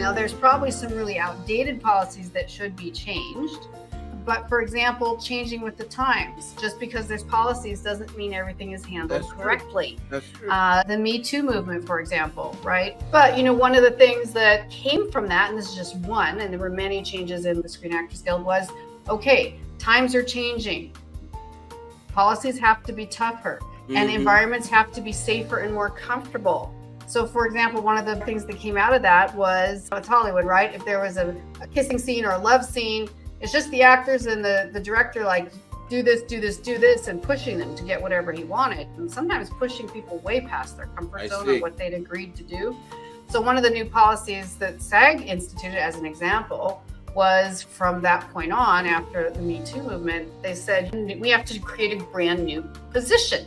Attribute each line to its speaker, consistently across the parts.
Speaker 1: Now, there's probably some really outdated policies that should be changed. But for example, changing with the times, just because there's policies doesn't mean everything is handled correctly.
Speaker 2: That's true.
Speaker 1: The Me Too movement, for example, right? But one of the things that came from that, and this is just one, and there were many changes in the Screen Actors Guild, was, okay, times are changing. Policies have to be tougher, and environments have to be safer and more comfortable. So for example, one of the things that came out of that was, it's Hollywood, right? If there was a kissing scene or a love scene, it's just the actors and the director like, do this, and pushing them to get whatever he wanted. And sometimes pushing people way past their comfort zone or what they'd agreed to do. So one of the new policies that SAG instituted, as an example, was from that point on, after the Me Too movement, they said, we have to create a brand new position.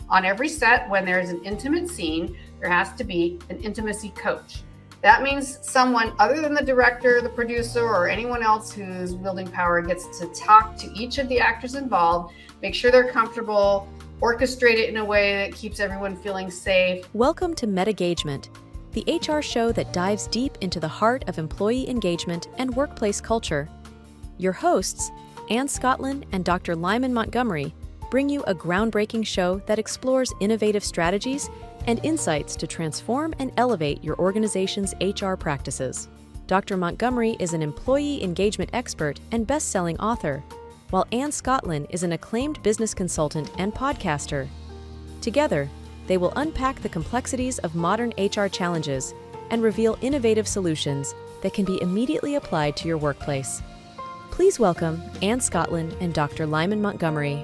Speaker 1: On every set, when there's an intimate scene, there has to be an intimacy coach. That means someone other than the director, the producer, or anyone else who's wielding power gets to talk to each of the actors involved, make sure they're comfortable, orchestrate it in a way that keeps everyone feeling safe.
Speaker 3: Welcome to MetaGagement, the HR show that dives deep into the heart of employee engagement and workplace culture. Your hosts, Ann Scottlin and Dr. Lyman Montgomery, bring you a groundbreaking show that explores innovative strategies and insights to transform and elevate your organization's HR practices. Dr. Montgomery is an employee engagement expert and best-selling author, while Ann Scottlin is an acclaimed business consultant and podcaster. Together, they will unpack the complexities of modern HR challenges and reveal innovative solutions that can be immediately applied to your workplace. Please welcome Ann Scottlin and Dr. Lyman Montgomery.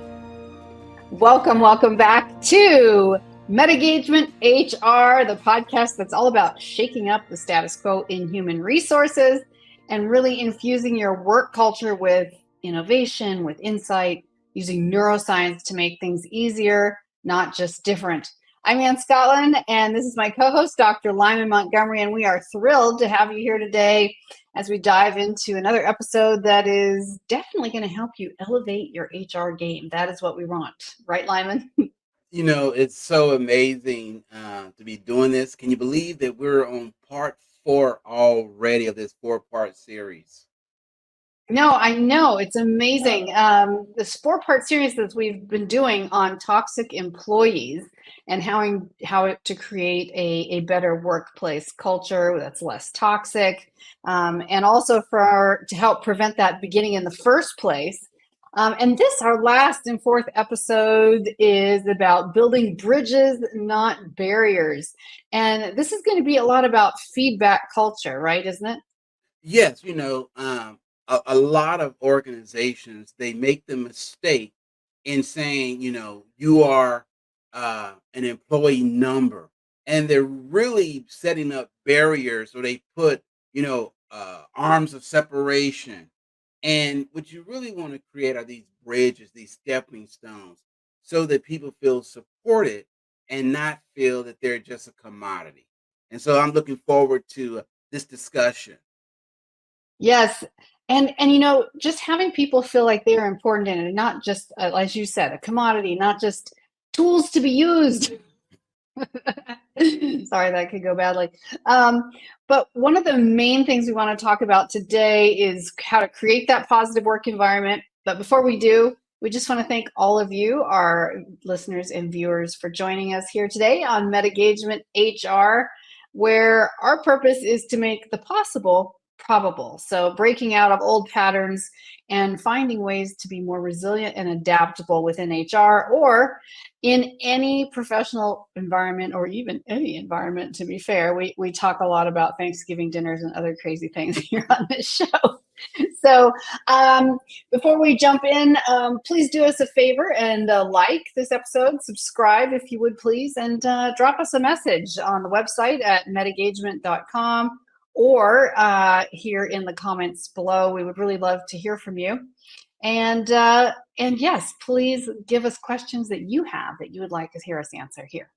Speaker 1: Welcome back to MetaGagement-HR, the podcast that's all about shaking up the status quo in human resources and really infusing your work culture with innovation, with insight, using neuroscience to make things easier, not just different. I'm Ann Scottlin, and this is my co-host, Dr. Lyman Montgomery, and we are thrilled to have you here today as we dive into another episode that is definitely going to help you elevate your HR game. That is what we want. Right, Lyman?
Speaker 2: It's so amazing to be doing this. Can you believe that we're on part 4 already of this 4-part series?
Speaker 1: No, I know. It's amazing. This 4-part series that we've been doing on toxic employees and how to create a better workplace culture that's less toxic, and also to help prevent that beginning in the first place. And this, our last and 4th episode, is about building bridges, not barriers. And this is going to be a lot about feedback culture, right? Isn't it?
Speaker 2: Yes, a lot of organizations, they make the mistake in saying, you are an employee number, and they're really setting up barriers, or they put, arms of separation. And what you really want to create are these bridges, these stepping stones, so that people feel supported and not feel that they're just a commodity. And so I'm looking forward to this discussion.
Speaker 1: Yes. And just having people feel like they are important and not just, as you said, a commodity, not just tools to be used. Sorry, that could go badly. But one of the main things we want to talk about today is how to create that positive work environment. But before we do, we just want to thank all of you, our listeners and viewers, for joining us here today on MetaGagement-HR, where our purpose is to make the possible probable. So breaking out of old patterns and finding ways to be more resilient and adaptable within HR or in any professional environment, or even any environment, to be fair. We talk a lot about Thanksgiving dinners and other crazy things here on this show. So before we jump in, please do us a favor and like this episode, subscribe if you would please, and drop us a message on the website at metagagement.com. or here in the comments below. We would really love to hear from you. And yes, please give us questions that you have that you would like to hear us answer here.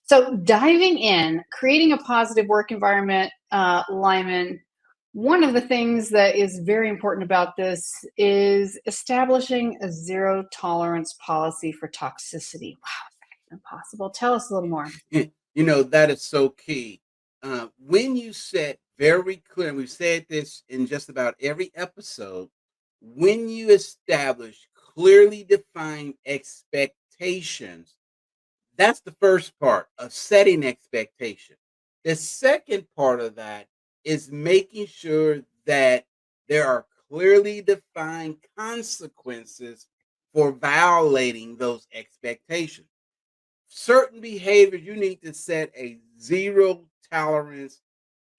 Speaker 1: So diving in, creating a positive work environment, Lyman, one of the things that is very important about this is establishing a zero tolerance policy for toxicity. Wow, that's impossible. Tell us a little more.
Speaker 2: That is so key. When you set very clear, and we've said this in just about every episode, when you establish clearly defined expectations, that's the first part of setting expectation. The second part of that is making sure that there are clearly defined consequences for violating those expectations. Certain behaviors, you need to set a zero tolerance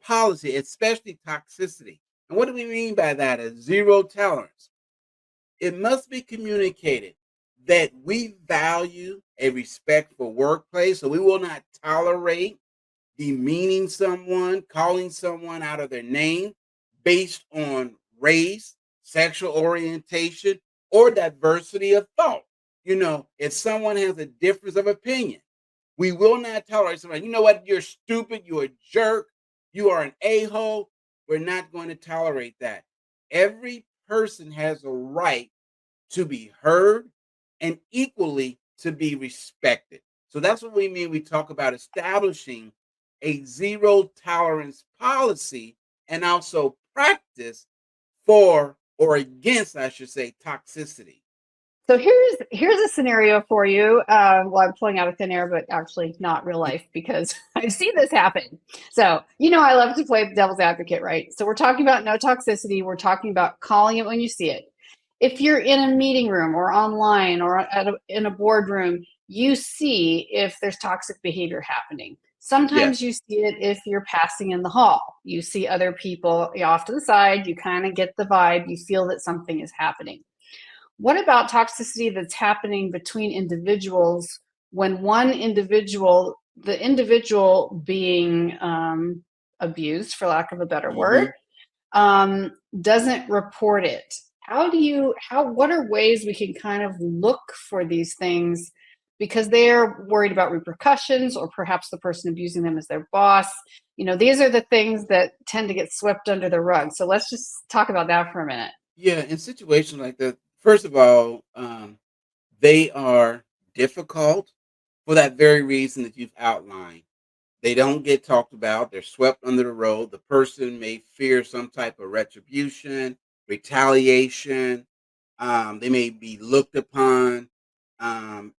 Speaker 2: policy, especially toxicity. And what do we mean by that? A zero tolerance. It must be communicated that we value a respectful workplace, so we will not tolerate demeaning someone, calling someone out of their name based on race, sexual orientation, or diversity of thought. If someone has a difference of opinion, we will not tolerate somebody. You know what? You're stupid. You're a jerk. You are an a-hole. We're not going to tolerate that. Every person has a right to be heard and equally to be respected. So that's what we mean. We talk about establishing a zero tolerance policy and also practice for or against, I should say, toxicity.
Speaker 1: So here's a scenario for you. Well, I'm pulling out of thin air, but actually not real life because I've seen this happen. So I love to play the devil's advocate, right? So we're talking about no toxicity. We're talking about calling it when you see it. If you're in a meeting room or online or in a boardroom, you see if there's toxic behavior happening. Sometimes
Speaker 2: Yes.
Speaker 1: you see it if you're passing in the hall. You see other people off to the side. You kind of get the vibe. You feel that something is happening. What about toxicity that's happening between individuals when the individual being abused, for lack of a better
Speaker 2: Mm-hmm.
Speaker 1: word, doesn't report it? What are ways we can kind of look for these things because they're worried about repercussions, or perhaps the person abusing them is their boss? These are the things that tend to get swept under the rug. So let's just talk about that for a minute.
Speaker 2: Yeah, in situations like that, first of all, they are difficult for that very reason that you've outlined. They don't get talked about. They're swept under the rug. The person may fear some type of retribution, retaliation. They may be looked upon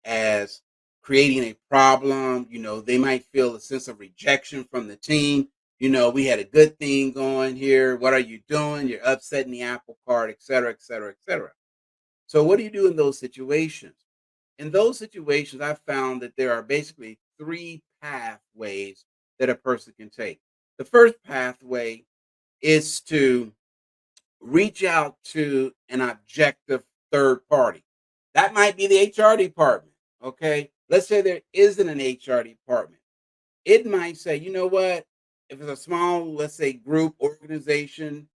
Speaker 2: as creating a problem. They might feel a sense of rejection from the team. We had a good thing going here. What are you doing? You're upsetting the apple cart, et cetera, et cetera, et cetera. So, what do you do in those situations? In those situations, I've found that there are basically three pathways that a person can take. The first pathway is to reach out to an objective third party. That might be the HR department. Okay. Let's say there isn't an HR department. It might say, you know what? If it's a small, let's say, group organization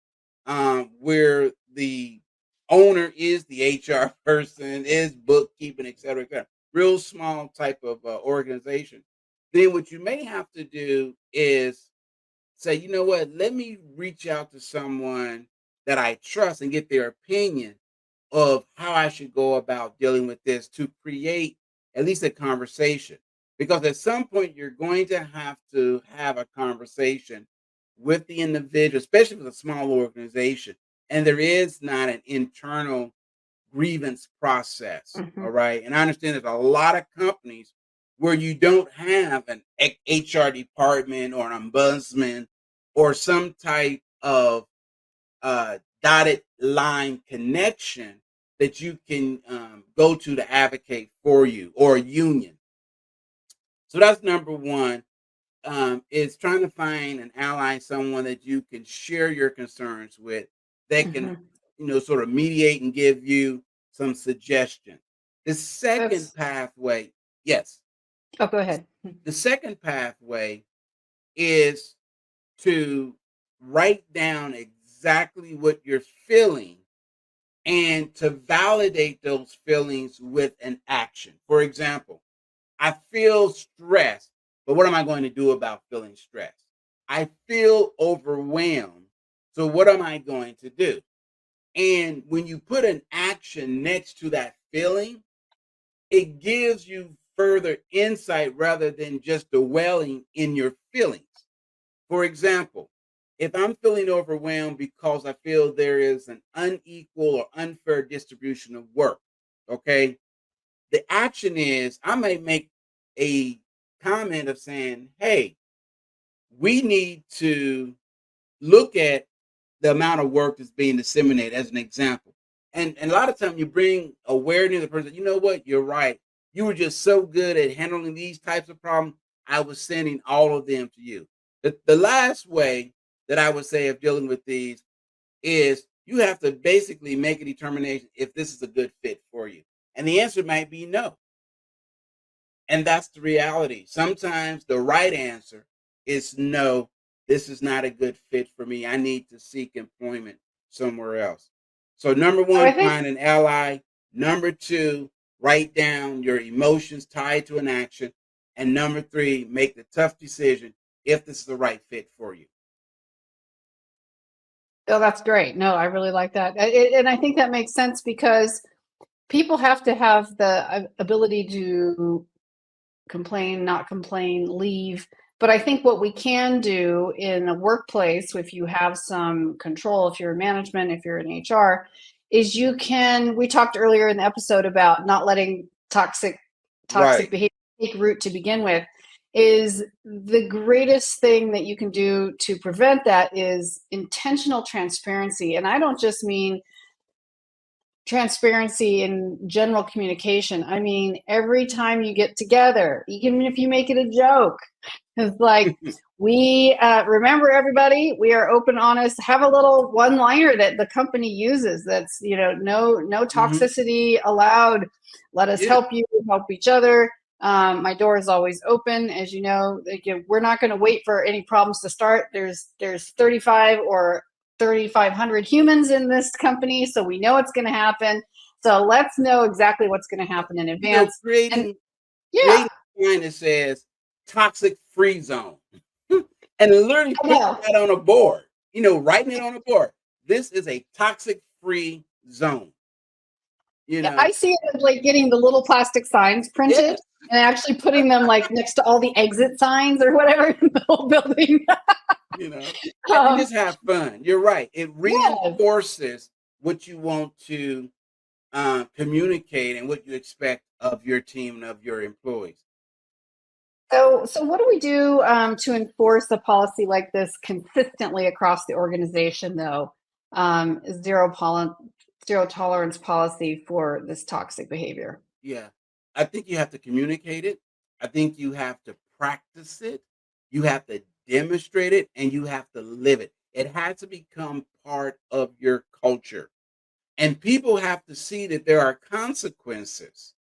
Speaker 2: where the owner is the HR person, is bookkeeping, et cetera, real small type of organization, then what you may have to do is say, you know what, let me reach out to someone that I trust and get their opinion of how I should go about dealing with this to create at least a conversation. Because at some point, you're going to have a conversation with the individual, especially with a small organization. And there is not an internal grievance process.
Speaker 1: Mhm.
Speaker 2: All right. And I understand there's a lot of companies where you don't have an HR department or an ombudsman or some type of dotted line connection that you can go to advocate for you, or a union. So that's number one, is trying to find an ally, someone that you can share your concerns with, that can,
Speaker 1: Mhm.
Speaker 2: sort of mediate and give you some suggestion. The second
Speaker 1: That's
Speaker 2: pathway, yes,
Speaker 1: Oh, go ahead.
Speaker 2: the second pathway is to write down exactly what you're feeling and to validate those feelings with an action. For example, I feel stressed, but what am I going to do about feeling stressed? I feel overwhelmed. So what am I going to do? And when you put an action next to that feeling, it gives you further insight rather than just dwelling in your feelings. For example, if I'm feeling overwhelmed because I feel there is an unequal or unfair distribution of work, okay, the action is I may make a comment of saying, hey, we need to look at the amount of work that's being disseminated as an example. And a lot of times you bring awareness to the person, you know what, you're right. You were just so good at handling these types of problems. I was sending all of them to you. The last way that I would say of dealing with these is you have to basically make a determination if this is a good fit for you. And the answer might be no. And that's the reality. Sometimes the right answer is no, this is not a good fit for me. I need to seek employment somewhere else. So, number
Speaker 1: So I
Speaker 2: one,
Speaker 1: think
Speaker 2: find an ally. Number two, write down your emotions tied to an action. And number three, make the tough decision if this is the right fit for you.
Speaker 1: oh, that's great. No, I really like that. And I think that makes sense because people have to have the ability to complain, not complain, leave. But I think what we can do in a workplace, if you have some control, if you're in management, if you're in HR, is we talked earlier in the episode about not letting toxic
Speaker 2: Right.
Speaker 1: behavior take root to begin with. Is the greatest thing that you can do to prevent that is intentional transparency. And I don't just mean transparency in general communication. I mean, every time you get together, even if you make it a joke, it's like, we remember, everybody, we are open, honest, have a little one liner that the company uses that's, no
Speaker 2: Mhm.
Speaker 1: toxicity allowed. Let us
Speaker 2: Yeah.
Speaker 1: help you, help each other. My door is always open. As you know, we're not going to wait for any problems to start. There's 35 or 3,500 humans in this company, so we know it's going to happen. So let's know exactly what's going to happen in
Speaker 2: You know,
Speaker 1: advance. And yeah,
Speaker 2: creating a sign that says toxic free zone. And literally
Speaker 1: I
Speaker 2: putting
Speaker 1: know.
Speaker 2: that on a board, writing it on a board. This is a toxic free zone, you
Speaker 1: Yeah, I
Speaker 2: know?
Speaker 1: see it as like getting the little plastic signs printed
Speaker 2: Yes,
Speaker 1: and actually putting them like next to all the exit signs or whatever in the whole building.
Speaker 2: you know, and
Speaker 1: um,
Speaker 2: just have fun. You're right. It
Speaker 1: yeah.
Speaker 2: reinforces what you want to communicate and what you expect of your team and of your employees.
Speaker 1: So what do we do to enforce a policy like this consistently across the organization, though? Zero tolerance policy for this toxic behavior.
Speaker 2: Yeah. I think you have to communicate it. I think you have to practice it. You have to demonstrate it and you have to live it. It has to become part of your culture. And people have to see that there are consequences,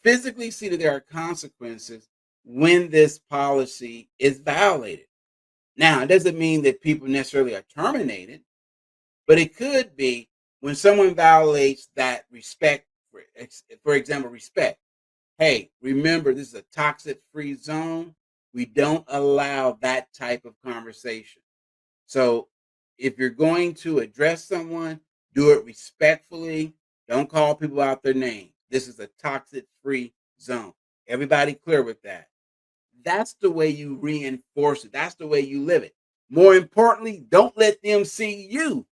Speaker 2: physically see that there are consequences when this policy is violated. Now, it doesn't mean that people necessarily are terminated, but it could be when someone violates that respect, for example, respect. Hey, remember, this is a toxic free zone. We don't allow that type of conversation. So if you're going to address someone, do it respectfully. Don't call people out their name. This is a toxic free zone. Everybody clear with that. That's the way you reinforce it. That's the way you live it. More importantly, don't let them see you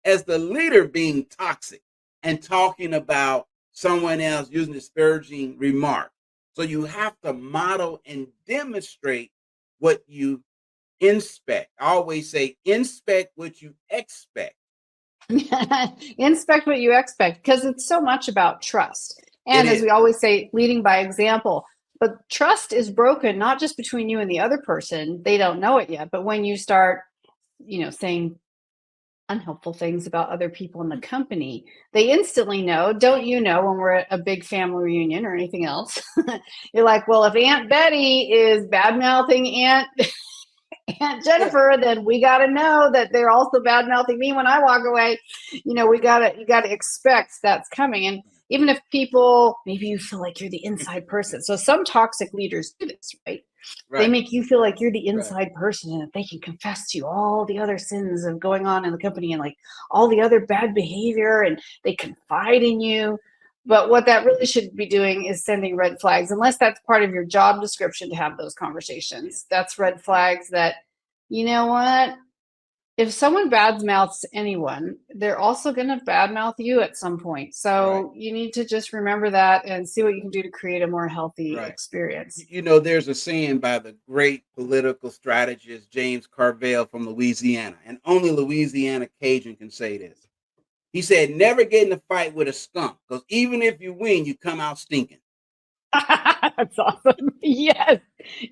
Speaker 2: as the leader being toxic and talking about someone else using disparaging remarks. So you have to model and demonstrate what you inspect. I always say inspect what you expect.
Speaker 1: Inspect what you expect, because it's so much about trust.
Speaker 2: It
Speaker 1: And as
Speaker 2: is.
Speaker 1: we always say, leading by example. But trust is broken not just between you and the other person. They don't know it yet. But when you start, saying unhelpful things about other people in the company, they instantly know. Don't you know, when we're at a big family reunion or anything else, you're like, well, if Aunt Betty is bad mouthing Aunt
Speaker 2: Yeah.
Speaker 1: Jennifer, then we got to know that they're also bad mouthing me when I walk away. You got to expect that's coming. And even if people, maybe you feel like you're the inside person. So some toxic leaders do this, right? They
Speaker 2: Right.
Speaker 1: make you feel like you're the
Speaker 2: Right.
Speaker 1: inside person and that they can confess to you all the other sins of going on in the company and like all the other bad behavior, and they confide in you. But what that really should be doing is sending red flags, unless that's part of your job description to have those
Speaker 2: Yeah.
Speaker 1: conversations. That's red
Speaker 2: Yeah.
Speaker 1: flags that, you know what? if someone badmouths anyone, they're also going to badmouth you at some point. So you need to just remember that and see what you can do to create a more healthy
Speaker 2: Right.
Speaker 1: experience.
Speaker 2: There's a saying by the great political strategist James Carville from Louisiana, and only Louisiana Cajun can say this. He said, never get in a fight with a skunk, because even if you win, you come out stinking.
Speaker 1: That's awesome. Yes.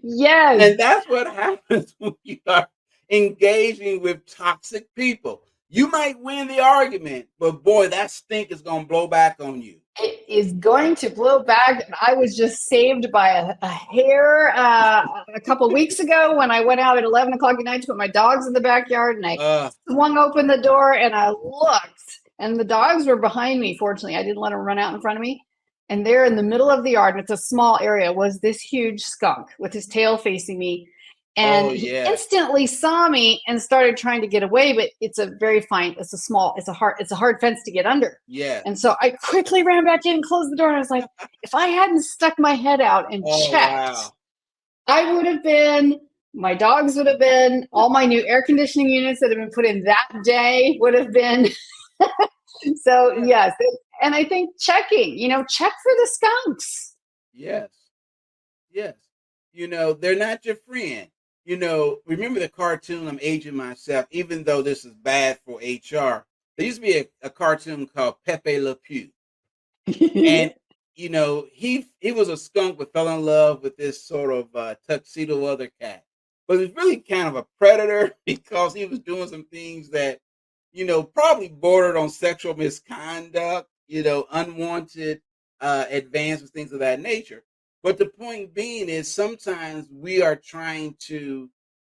Speaker 1: Yes.
Speaker 2: And that's what happens when you are engaging with toxic people. You might win the argument, but boy, that stink is going to blow back on you.
Speaker 1: It is going to blow back. I was just saved by a hair a couple weeks ago when I went out at 11 o'clock at night to put my dogs in the backyard, and I swung open the door and I looked, and the dogs were behind me. Fortunately, I didn't let them run out in front of me. And there in the middle of the yard, and it's a small area, was this huge skunk with his tail facing me. And he instantly saw me and started trying to get away, but it's a very fine, it's a hard fence to get under.
Speaker 2: Yeah.
Speaker 1: And so I quickly ran back in and closed the door. And I was like, if I hadn't stuck my head out and checked, I would have been, my dogs would have been, all my new air conditioning units that have been put in that day would have been. So yes. And I think checking, check for the skunks.
Speaker 2: Yes. Yes. They're not your friend. Remember the cartoon, I'm aging myself, even though this is bad for HR. There used to be a cartoon called Pepe Le Pew. And, he was a skunk but fell in love with this sort of tuxedo other cat. But he was really kind of a predator because he was doing some things that, probably bordered on sexual misconduct, unwanted advances, things of that nature. But the point being is sometimes we are trying to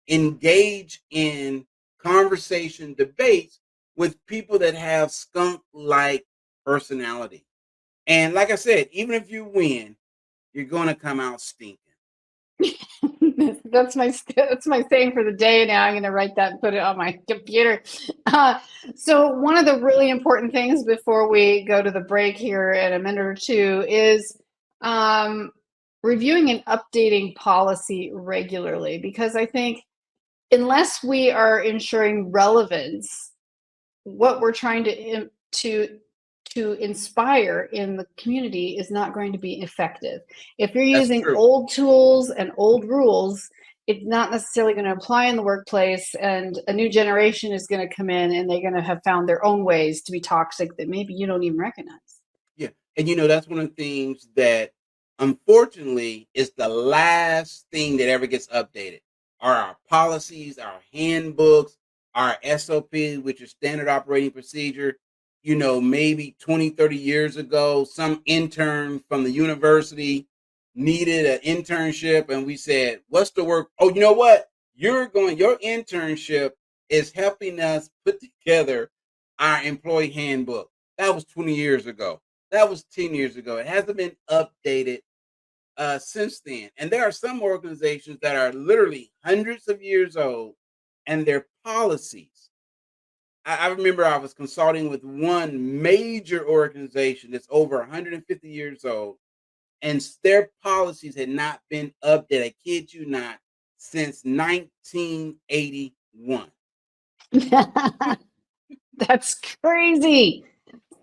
Speaker 2: engage in conversation debates with people that have skunk-like personality. And like I said, even if you win, you're going to come out stinking.
Speaker 1: That's my saying for the day. Now I'm going to write that and put it on my computer. So one of the really important things before we go to the break here in a minute or two is reviewing and updating policy regularly, because I think unless we are ensuring relevance, what we're trying to inspire in the community is not going to be effective. If you're using old tools and old rules, it's not necessarily going to apply in the workplace, and a new generation is going to come in and they're going to have found their own ways to be toxic that maybe you don't even recognize.
Speaker 2: Yeah. And that's one of the things that unfortunately is the last thing that ever gets updated are our policies, our handbooks, our SOP, which is standard operating procedure. Maybe 20, 30 years ago, some intern from the university needed an internship, and we said, what's the work? Oh, you know what? Your internship is helping us put together our employee handbook. That was 20 years ago. That was 10 years ago. It hasn't been updated since then. And there are some organizations that are literally hundreds of years old, and their policies. I remember I was consulting with one major organization that's over 150 years old, and their policies had not been updated, I kid you not, since 1981.
Speaker 1: That's crazy.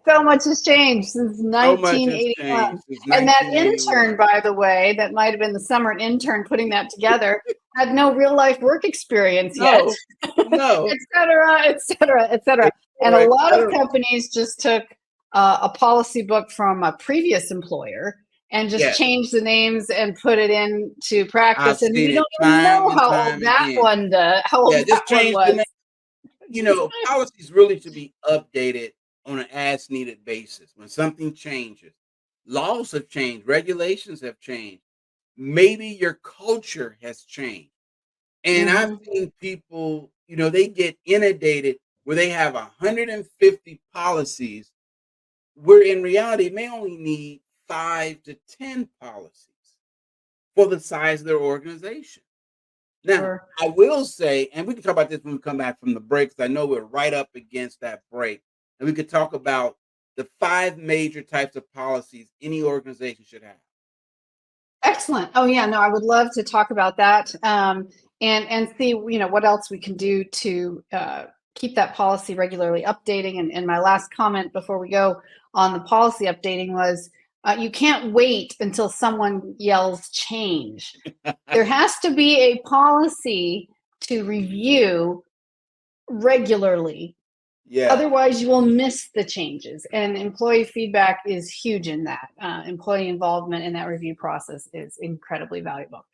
Speaker 1: So much has changed since 1981. And that intern, by the way, that might have been the summer intern putting that together, had no real life work experience yet.
Speaker 2: No.
Speaker 1: Et cetera, et cetera, et cetera. And a lot of companies just took a policy book from a previous employer and just changed the names and put it into practice. And we don't even know how old that one was.
Speaker 2: Policies really should be updated on an as-needed basis. When something changes, laws have changed, regulations have changed, maybe your culture has changed. And I've seen people, they get inundated where they have 150 policies, where in reality, they only need 5 to 10 policies for the size of their organization. Now, I will say, and we can talk about this when we come back from the break, because I know we're right up against that break. And we could talk about the 5 major types of policies any organization should have.
Speaker 1: Excellent. Oh yeah, no, I would love to talk about that and see what else we can do to keep that policy regularly updating. And my last comment before we go on the policy updating was, you can't wait until someone yells change. There has to be a policy to review regularly.
Speaker 2: Yeah.
Speaker 1: Otherwise, you will miss the changes. And employee feedback is huge in that. Employee involvement in that review process is incredibly valuable.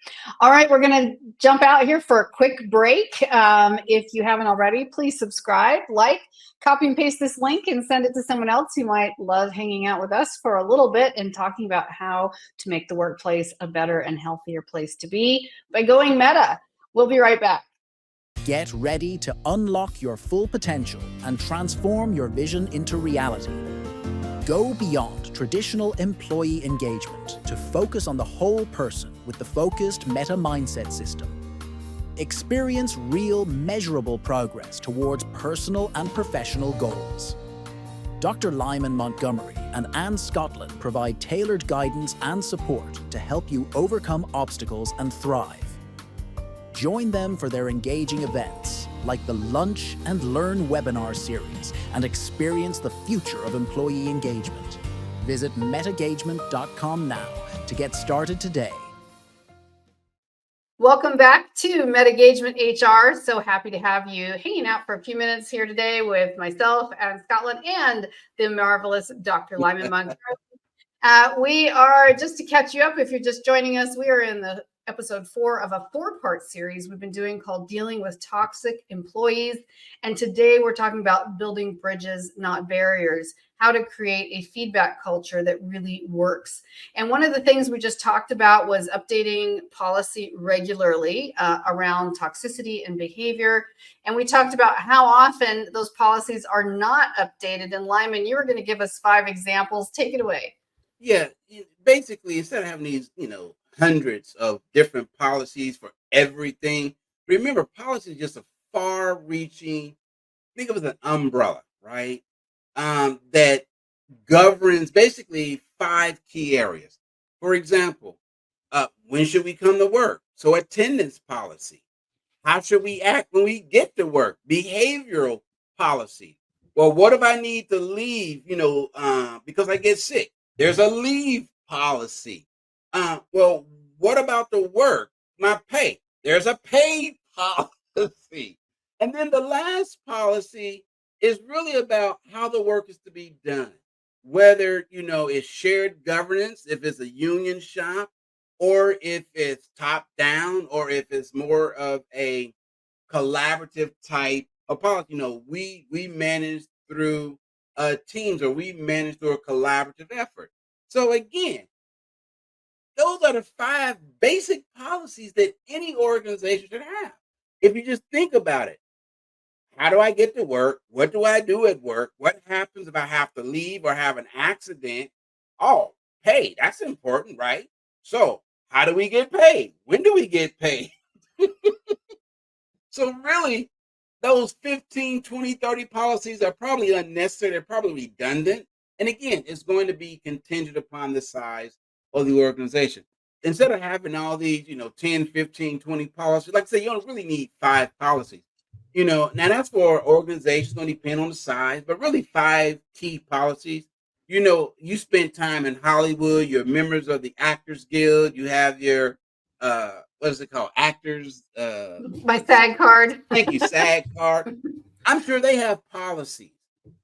Speaker 1: All right, we're going to jump out here for a quick break. If you haven't already, please subscribe, like, copy and paste this link and send it to someone else who might love hanging out with us for a little bit and talking about how to make the workplace a better and healthier place to be by going meta. We'll be right back.
Speaker 4: Get ready to unlock your full potential and transform your vision into reality. Go beyond traditional employee engagement to focus on the whole person with the focused Meta Mindset system. Experience real, measurable progress towards personal and professional goals. Dr. Lyman Montgomery and Scottlin provide tailored guidance and support to help you overcome obstacles and thrive. Join them for their engaging events, like the Lunch and Learn webinar series, and experience the future of employee engagement. Visit MetaGagement.com now to get started today.
Speaker 1: Welcome back to MetaGagement-HR. So happy to have you hanging out for a few minutes here today with myself and Scotland and the marvelous Dr. Lyman Montgomery. We are, just to catch you up, if you're just joining us, we are in the episode 4 of a 4-part series we've been doing called Dealing with Toxic Employees. And today we're talking about building bridges, not barriers, how to create a feedback culture that really works. And one of the things we just talked about was updating policy regularly around toxicity and behavior. And we talked about how often those policies are not updated. And Lyman, you were going to give us 5 examples. Take it away.
Speaker 2: Yeah. Basically, instead of having these, hundreds of different policies for everything, remember, policy is just a far-reaching, think of it as an umbrella, right? That governs basically 5 key areas. For example, when should we come to work? So attendance policy. How should we act when we get to work? Behavioral policy. Well, what if I need to leave, because I get sick? There's a leave policy. Well, what about the work? My pay. There's a pay policy. And then the last policy is really about how the work is to be done. Whether, it's shared governance, if it's a union shop, or if it's top down, or if it's more of a collaborative type of policy. We manage through teams, or we manage through a collaborative effort. So again, those are the 5 basic policies that any organization should have. If you just think about it, how do I get to work? What do I do at work? What happens if I have to leave or have an accident? Oh, pay, that's important, right? So how do we get paid? When do we get paid? So really, those 15, 20, 30 policies are probably unnecessary. They're probably redundant. And again, it's going to be contingent upon the size of the organization. Instead of having all these, 10, 15, 20 policies, like I say, you don't really need 5 policies. Now that's for organizations, going to depend on the size, but really 5 key policies. You spend time in Hollywood, you're members of the Actors Guild, you have your, what is it called? Actors.
Speaker 1: My SAG card.
Speaker 2: Thank you, SAG card. I'm sure they have policies.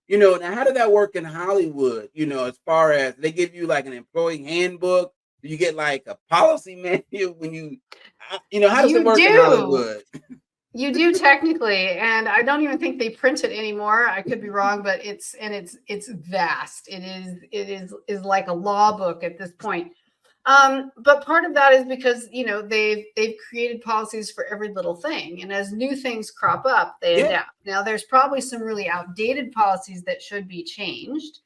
Speaker 2: Now how did that work in Hollywood? As far as they give you like an employee handbook, do you get like a policy manual when how does it work in Hollywood?
Speaker 1: You do technically, and I don't even think they print it anymore. I could be wrong, but it's vast. It is like a law book at this point. But part of that is because they've created policies for every little thing, and as new things crop up, they adapt. Now, there's probably some really outdated policies that should be changed.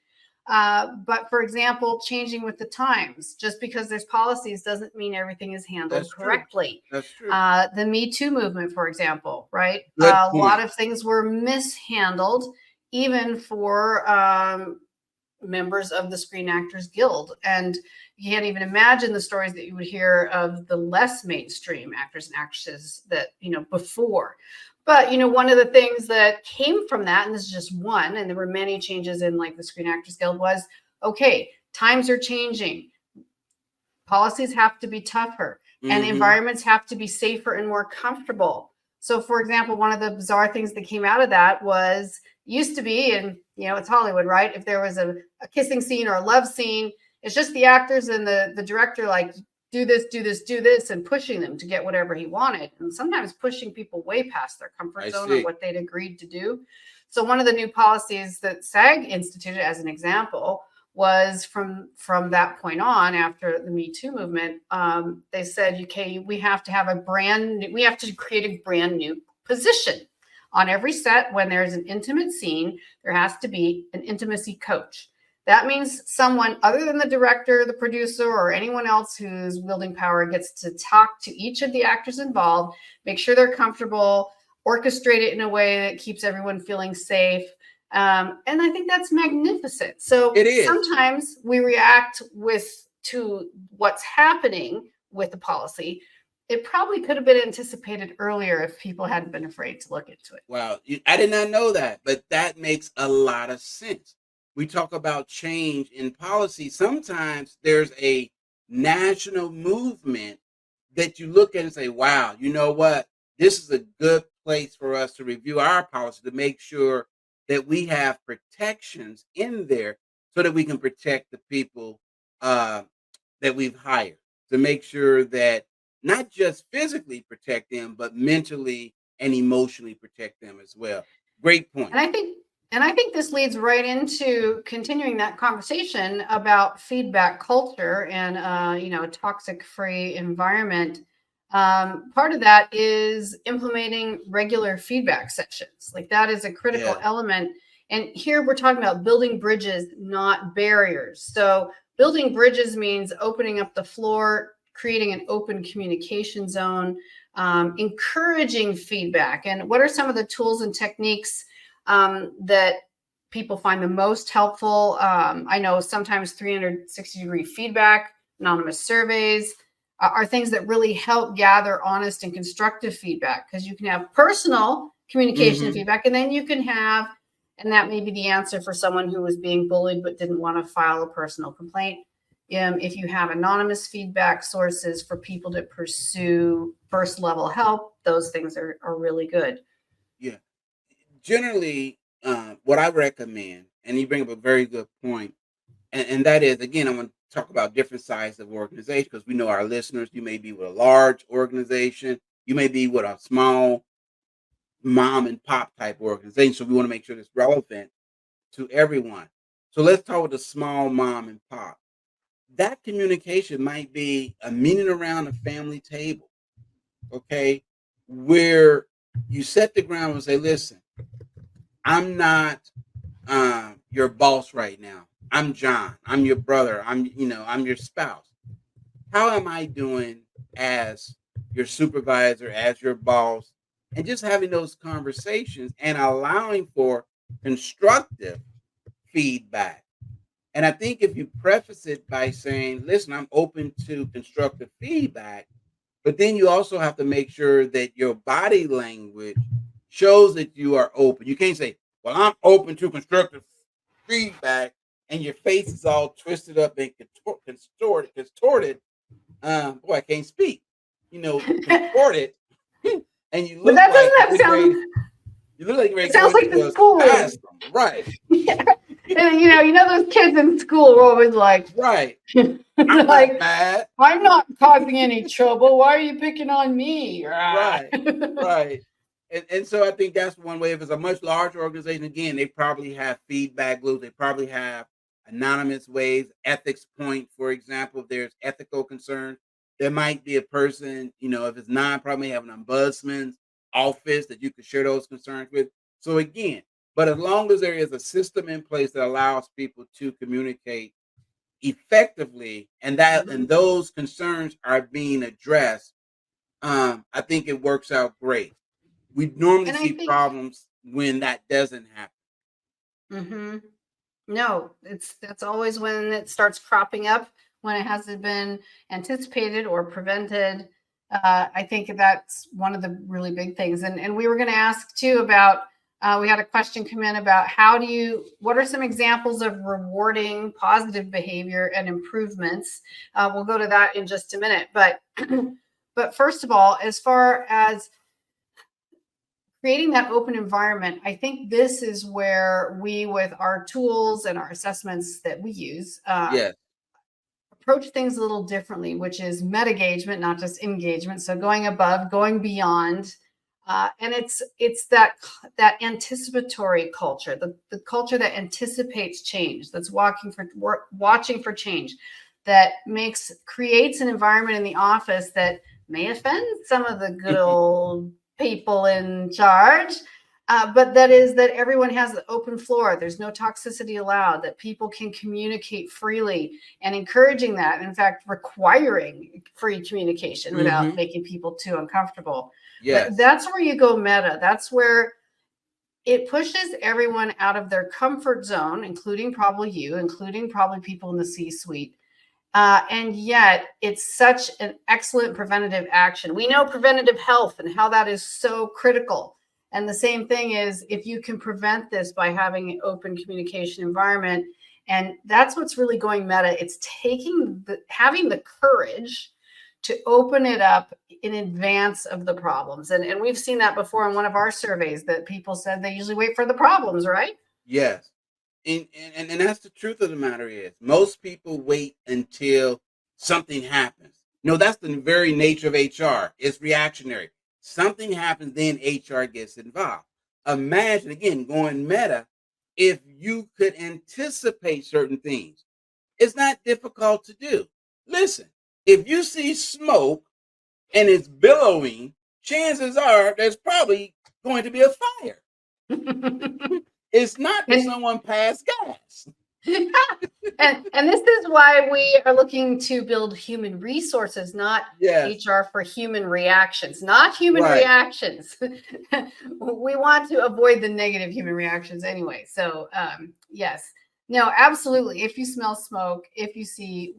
Speaker 1: But for example, changing with the times, just because there's policies doesn't mean everything is handled correctly.
Speaker 2: That's true.
Speaker 1: The Me Too movement, for example, right? A lot of things were mishandled, even for members of the Screen Actors Guild. And, you can't even imagine the stories that you would hear of the less mainstream actors and actresses that, before. But, one of the things that came from that, and this is just one, and there were many changes in like the Screen Actors Guild, was, okay, times are changing. Policies have to be tougher, and environments have to be safer and more comfortable. So, for example, one of the bizarre things that came out of that was, used to be, and it's Hollywood, right? If there was a kissing scene or a love scene, it's just the actors and the director like, do this, do this, do this, and pushing them to get whatever he wanted, and sometimes pushing people way past their comfort zone or what they'd agreed to do. So one of the new policies that SAG instituted, as an example, was from that point on, after the Me Too movement, they said, okay, we have to create a brand new position on every set. When there's an intimate scene, there has to be an intimacy coach. That means someone other than the director, the producer, or anyone else who's wielding power gets to talk to each of the actors involved, make sure they're comfortable, orchestrate it in a way that keeps everyone feeling safe. And I think that's magnificent. So
Speaker 2: It is.
Speaker 1: Sometimes we react to what's happening with the policy. It probably could have been anticipated earlier if people hadn't been afraid to look into it.
Speaker 2: Wow. I did not know that, but that makes a lot of sense. We talk about change in policy. Sometimes there's a national movement that you look at and say, wow, you know what? This is a good place for us to review our policy to make sure that we have protections in there so that we can protect the people that we've hired, to make sure that not just physically protect them, but mentally and emotionally protect them as well. Great point.
Speaker 1: And I think this leads right into continuing that conversation about feedback culture and a toxic-free environment. Part of that is implementing regular feedback sessions. Like, that is a critical element. And here we're talking about building bridges, not barriers. So building bridges means opening up the floor, creating an open communication zone, encouraging feedback. And what are some of the tools and techniques that people find the most helpful? I know sometimes 360-degree feedback, anonymous surveys are things that really help gather honest and constructive feedback, because you can have personal communication feedback, and then you can have, and that may be the answer for someone who was being bullied but didn't want to file a personal complaint. If you have anonymous feedback sources for people to pursue first level help, those things are really good.
Speaker 2: Yeah. Generally, what I recommend, and you bring up a very good point, and that is, again, I want to talk about different sizes of organization, because we know our listeners, you may be with a large organization, you may be with a small mom and pop type organization. So we want to make sure it's relevant to everyone. So let's talk with the small mom and pop. That communication might be a meeting around a family table, okay, where you set the ground and say, listen, I'm not your boss right now. I'm John. I'm your brother. I'm your spouse. How am I doing as your supervisor, as your boss? And just having those conversations and allowing for constructive feedback. And I think if you preface it by saying, listen, I'm open to constructive feedback, but then you also have to make sure that your body language shows that you are open. You can't say, well, I'm open to constructive feedback, and your face is all twisted up and contorted. Boy, I can't speak. Contorted, and you look
Speaker 1: But that
Speaker 2: like
Speaker 1: doesn't sound.
Speaker 2: you look like you're ready
Speaker 1: It sounds like
Speaker 2: to
Speaker 1: the school.
Speaker 2: Right.
Speaker 1: Yeah. And those kids in school were always like,
Speaker 2: Right.
Speaker 1: I'm
Speaker 2: like, not mad.
Speaker 1: I'm not causing any trouble. Why are you picking on me?
Speaker 2: Right. Right. And so I think that's one way. If it's a much larger organization, again, they probably have feedback loops. They probably have anonymous ways, ethics point, for example, if there's ethical concerns. There might be a person, if it's probably have an ombudsman's office that you can share those concerns with. So again, but as long as there is a system in place that allows people to communicate effectively, and those concerns are being addressed, I think it works out great. We normally see problems when that doesn't happen.
Speaker 1: No, that's always when it starts cropping up. when it hasn't been anticipated or prevented. I think that's one of the really big things. And we were going to ask too about, we had a question come in about what are some examples of rewarding positive behavior and improvements? We'll go to that in just a minute. But, but first of all, as far as creating that open environment, I think this is where we, with our tools and our assessments that we use,
Speaker 2: Yes.
Speaker 1: approach things a little differently, which is MetaGagement, not just engagement. So going above, going beyond, and it's that anticipatory culture, the culture that anticipates change, that's watching for change, that creates an environment in the office that may offend some of the good old people in charge. But that is that everyone has an open floor. There's no toxicity allowed, that people can communicate freely, and encouraging that. In fact, requiring free communication without making people too uncomfortable.
Speaker 2: Yes.
Speaker 1: But that's where you go meta. That's where it pushes everyone out of their comfort zone, including probably people in the C-suite. And yet it's such an excellent preventative action. We know preventative health and how that is so critical. And the same thing is, if you can prevent this by having an open communication environment, and that's what's really going meta. It's having the courage to open it up in advance of the problems. And we've seen that before in one of our surveys, that people said they usually wait for the problems, right?
Speaker 2: Yes. And that's the truth of the matter is, most people wait until something happens. No, that's the very nature of HR. It's reactionary. Something happens, then HR gets involved. Imagine, again, going meta, if you could anticipate certain things. It's not difficult to do. Listen, if you see smoke and it's billowing, chances are there's probably going to be a fire. It's not that someone passed gas.
Speaker 1: and this is why we are looking to build human resources, not HR for human reactions, not human reactions. We want to avoid the negative human reactions anyway. So yes, no, absolutely. If you smell smoke,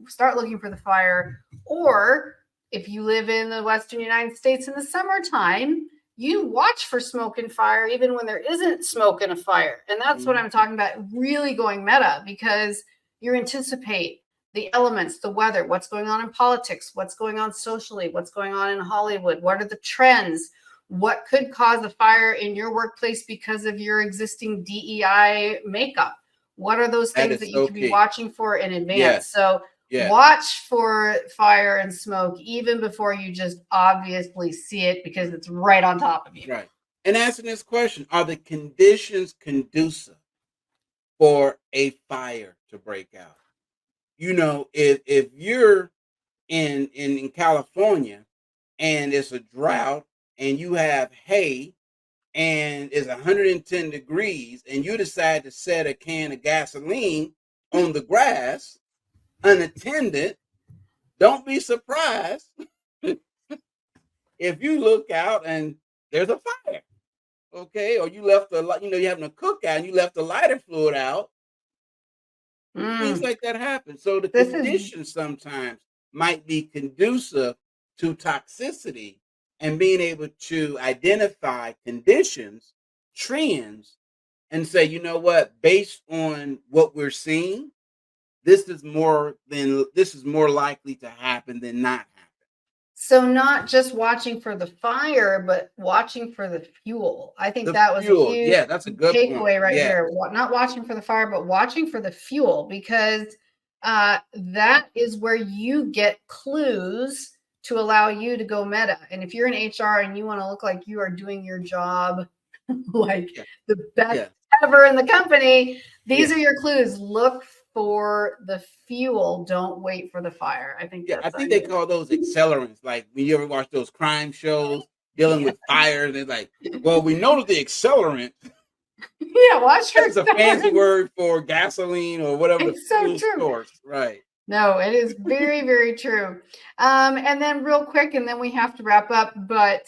Speaker 1: start looking for the fire, or if you live in the Western United States in the summertime, you watch for smoke and fire even when there isn't smoke and a fire. And that's what I'm talking about, really going meta, because you anticipate the elements, the weather, what's going on in politics, what's going on socially, what's going on in Hollywood, what are the trends, what could cause a fire in your workplace because of your existing DEI makeup. What are those things that you can be watching for in advance?
Speaker 2: Yes.
Speaker 1: So watch for fire and smoke even before you just obviously see it, because it's right on top of you.
Speaker 2: Right. And answering this question, are the conditions conducive for a fire to break out? You know, if you're in California and it's a drought and you have hay and it's 110 degrees and you decide to set a can of gasoline on the grass unattended, don't be surprised if you look out and there's a fire, okay? Or you left you're having a cookout and you left the lighter fluid out. Things like that happen. So the conditions sometimes might be conducive to toxicity, and being able to identify conditions, trends, and say, you know what, based on what we're seeing, this is more likely to happen than not happen.
Speaker 1: So not just watching for the fire, but watching for the fuel. I think that was a huge
Speaker 2: that's a good
Speaker 1: takeaway
Speaker 2: point.
Speaker 1: right here. Not watching for the fire, but watching for the fuel, because that is where you get clues to allow you to go meta. And if you're in HR and you want to look like you are doing your job like the best ever in the company, these are your clues. Look for the fuel. Don't wait for the fire. I think
Speaker 2: they call those accelerants. Like when you ever watch those crime shows dealing with fire, they're like, well, we know that the accelerant
Speaker 1: watch for
Speaker 2: it's a fancy word for gasoline or whatever.
Speaker 1: It's so true.
Speaker 2: Source. Right.
Speaker 1: No, it is very, very true. And then real quick, and then we have to wrap up, but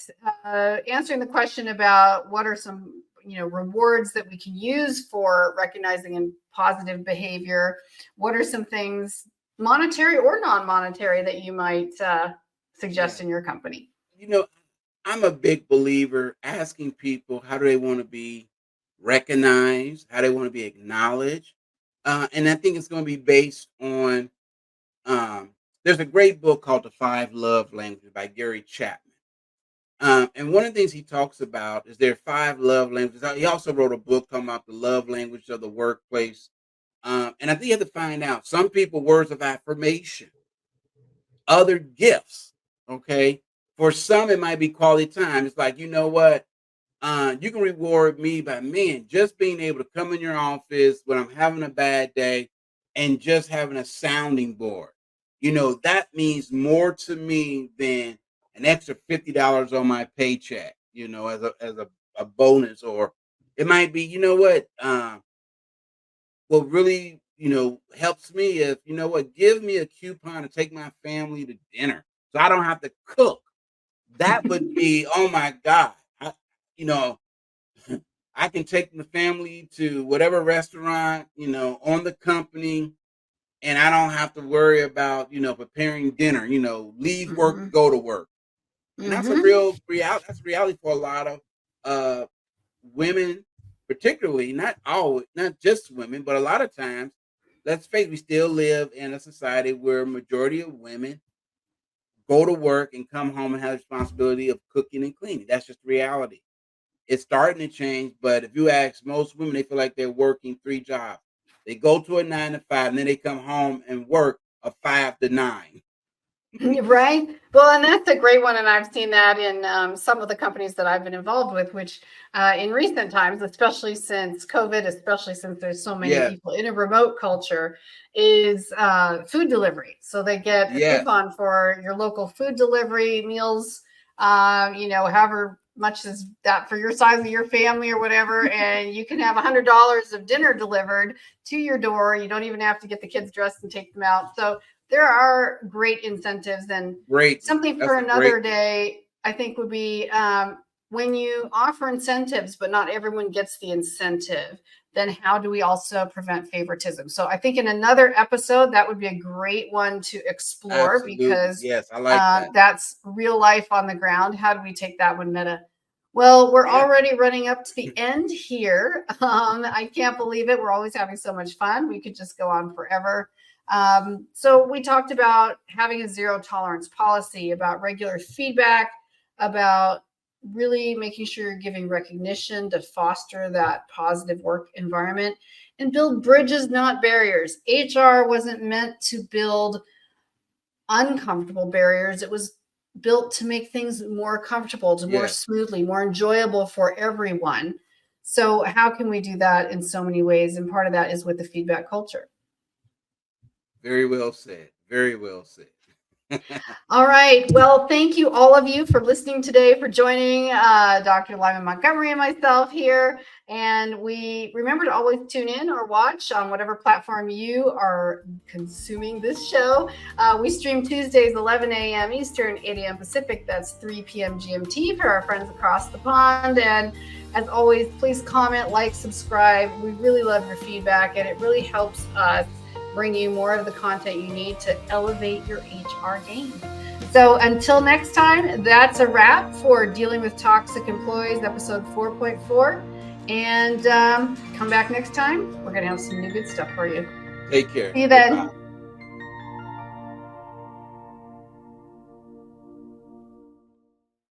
Speaker 1: answering the question about what are some rewards that we can use for recognizing and positive behavior. What are some things? monetary or non-monetary, that you might suggest in your company?
Speaker 2: I'm a big believer asking people how do they want to be recognized, how they want to be acknowledged. And I think it's going to be based on, um, there's a great book called The Five Love Languages by Gary Chapman. And one of the things he talks about is there are five love languages. He also wrote a book talking about the love language of the workplace. And I think you have to find out some people words of affirmation, other gifts. Okay. For some, it might be quality time. It's like, you know what? You can reward me by just being able to come in your office when I'm having a bad day and just having a sounding board. That means more to me than an extra $50 on my paycheck, as a bonus. Or it might be, what really, helps me is, give me a coupon to take my family to dinner so I don't have to cook. That would be, oh my God. You know, I can take the family to whatever restaurant, on the company, and I don't have to worry about, preparing dinner, leave work to
Speaker 1: Mm-hmm.
Speaker 2: go to work. And that's a
Speaker 1: Mm-hmm.
Speaker 2: real reality. That's reality for a lot of uh, women, particularly, not just women, but a lot of times, let's face it, we still live in a society where a majority of women go to work and come home and have the responsibility of cooking and cleaning. That's just reality. It's starting to change, but if you ask most women, they feel like they're working three jobs. They go to a 9 to 5, and then they come home and work a 5 to 9.
Speaker 1: Right. Well, and that's a great one. And I've seen that in some of the companies that I've been involved with, which in recent times, especially since COVID, especially since there's so many
Speaker 2: Yes,
Speaker 1: people in a remote culture, is food delivery. So they get a
Speaker 2: yes,
Speaker 1: coupon for your local food delivery meals, however much is that for your size of your family or whatever. And you can have $100 of dinner delivered to your door. You don't even have to get the kids dressed and take them out. So there are great incentives, and
Speaker 2: great one.
Speaker 1: something for
Speaker 2: That's a great
Speaker 1: another
Speaker 2: one.
Speaker 1: day, I think, would be when you offer incentives, but not everyone gets the incentive, then how do we also prevent favoritism? So I think in another episode, that would be a great one to explore,
Speaker 2: Absolutely.
Speaker 1: because
Speaker 2: Yes, I like that.
Speaker 1: that's real life on the ground. How do we take that one meta? Well, we're
Speaker 2: Yeah.
Speaker 1: already running up to the end here. I can't believe it. We're always having so much fun. We could just go on forever. So we talked about having a zero tolerance policy, about regular feedback, about really making sure you're giving recognition to foster that positive work environment, and build bridges, not barriers. HR wasn't meant to build uncomfortable barriers. It was built to make things more comfortable, to more
Speaker 2: Yes.
Speaker 1: smoothly, more enjoyable for everyone. So how can we do that in so many ways? And part of that is with the feedback culture.
Speaker 2: Very well said. Very well said.
Speaker 1: All right. Well, thank you, all of you, for listening today, for joining Dr. Lyman Montgomery and myself here. And we remember to always tune in or watch on whatever platform you are consuming this show. We stream Tuesdays, 11 a.m. Eastern, 8 a.m. Pacific. That's 3 p.m. GMT for our friends across the pond. And as always, please comment, like, subscribe. We really love your feedback, and it really helps us bring you more of the content you need to elevate your HR game. So until next time, that's a wrap for Dealing with Toxic Employees, episode 4.4. And come back next time. We're going to have some new good stuff for you.
Speaker 2: Take care.
Speaker 1: See you then.
Speaker 2: Goodbye.